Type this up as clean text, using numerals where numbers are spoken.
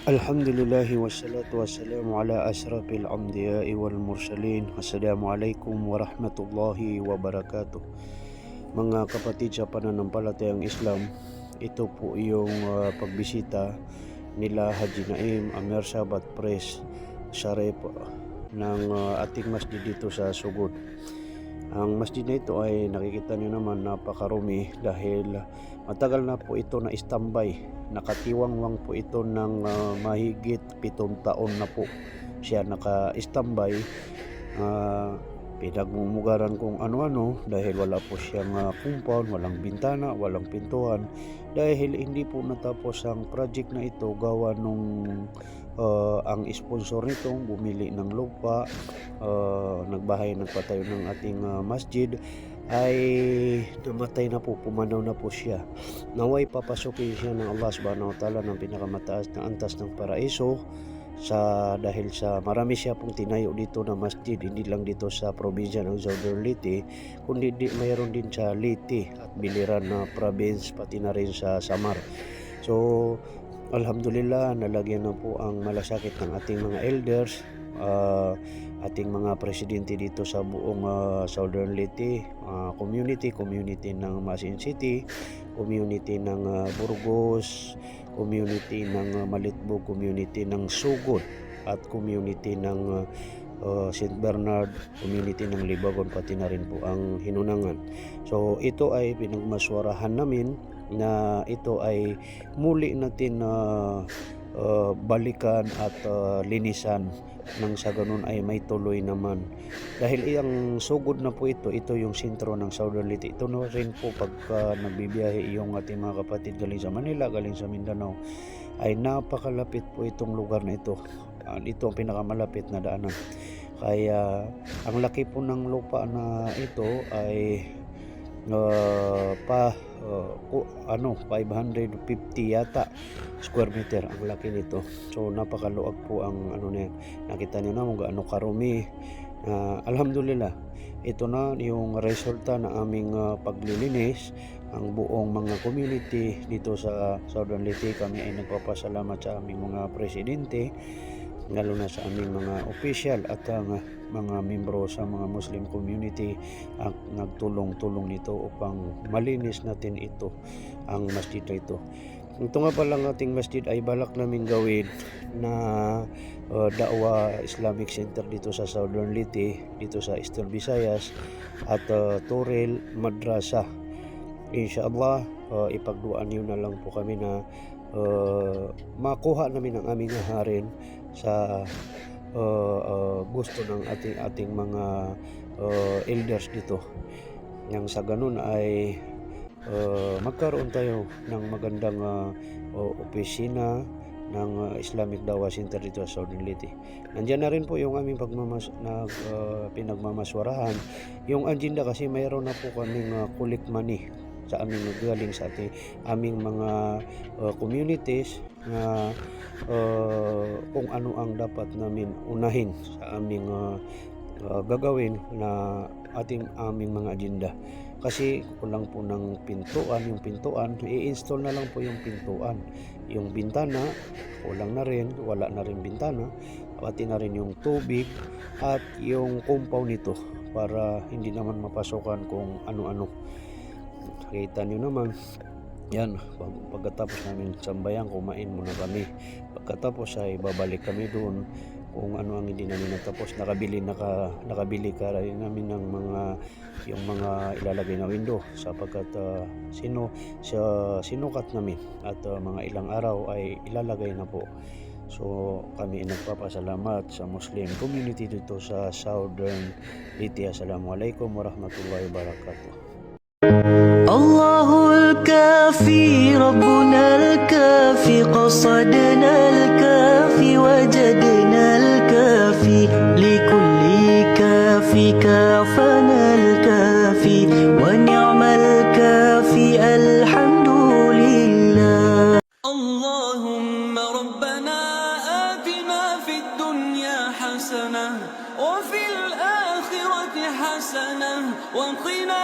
Alhamdulillahi wassalatu wassalamu ala asrafil anbiya'i wal mursalin. Assalamualaikum warahmatullahi wabarakatuh. Mga kapatid sa pananampalatayang Islam, ito po yung pagbisita nila Haji Naim Amer Sabat Pres Sharif ng ating masjid dito sa Sugod. Ang masjid na ito ay nakikita nyo naman napakarumi dahil matagal na po ito na standby. Nakatiwangwang po ito ng mahigit 7 taon na po siya naka-standby. Pinagmumugaran kung ano-ano dahil wala po siyang compound, walang bintana, walang pintuan. Dahil hindi po natapos ang project na ito gawa nung ang sponsor nito bumili ng lupa, nagbahay, nagpatayo ng ating masjid, ay namatay na po, pumanaw na po siya. Naway papasukin siya ng Allah subhanahu wa ta'ala ng pinakamataas na antas ng paraiso dahil sa marami siya pong tinayo dito na masjid, hindi lang dito sa probinsya ng Southern Leyte, kundi mayroon din sa Leyte at Biliran na province, pati na rin sa Samar. So alhamdulillah, nalagyan na po ang malasakit ng ating mga elders, ating mga presidente dito sa buong Southern Leyte, community ng Masin City, community ng Burgos, community ng Malitbog, community ng Sugod, at community ng St. Bernard, community ng Libagon, pati na rin po ang Hinunangan. So ito ay pinagmaswarahan namin na ito ay muli natin balikan at linisan nang sa ganun ay may tuloy naman. Dahil iyang Sugod na po ito yung sentro ng Southern Leyte. Ito na rin po pagka nagbibiyahe yung ating mga kapatid galing sa Manila, galing sa Mindanao, ay napakalapit po itong lugar na ito. Ito ang pinakamalapit na daanan. Kaya ang laki po ng lupa na ito ay 550 yata square meter ang laki nito. So napakaluag po ang na yan. Nakita niyo na kung gaano karumi. Alhamdulillah, ito na yung resulta ng aming paglilinis. Ang buong mga community dito sa Southern Leyte, kami ay nagpapasalamat sa aming mga presidente, lalo na sa aming mga official at mga membro sa mga Muslim community ang nagtulong-tulong nito upang malinis natin ito, ang masjid na ito. Ito nga palang ating masjid ay balak namin gawin na Da'wa Islamic Center dito sa Southern Leyte, dito sa Eastern Visayas, at Turil Madrasa. Inshallah, ipagduan niyo na lang po kami na makuha namin ang aming harin sa gusto ng ating mga elders dito. Yang sa ganun ay magkaroon tayo ng magandang opisina ng Islamic Da'wa Center dito sa Southern Leyte. Nandiyan na rin po yung aming pinagmamaswarahan. Yung agenda kasi mayroon na po kaming collect money sa aming galing sa aming mga communities na kung ano ang dapat namin unahin sa aming gagawin na aming mga agenda. Kasi kulang po ng pintuan, yung pintuan, i-install na lang po yung pintuan. Yung bintana, kulang na rin, wala na rin bintana, pati na rin yung tubig at yung compound nito para hindi naman mapasukan kung ano-ano. Kita nyo naman, yan, pagkatapos namin sambayan, kumain muna kami. Pagkatapos ay babalik kami doon kung ano ang hindi namin natapos. Nakabili ka rin namin ng yung mga ilalagay na window sapagkat sinukat namin at mga ilang araw ay ilalagay na po. So kami nagpapasalamat sa Muslim community dito sa Southern Leyte. Assalamualaikum warahmatullahi wabarakatuh. الله الكافي ربنا الكافي قصدنا الكافي وجدنا الكافي لكل كافي كافنا الكافي ونعم الكافي الحمد لله. اللهم ربنا آتنا في الدنيا حسنة وفي الآخرة حسنة وقنا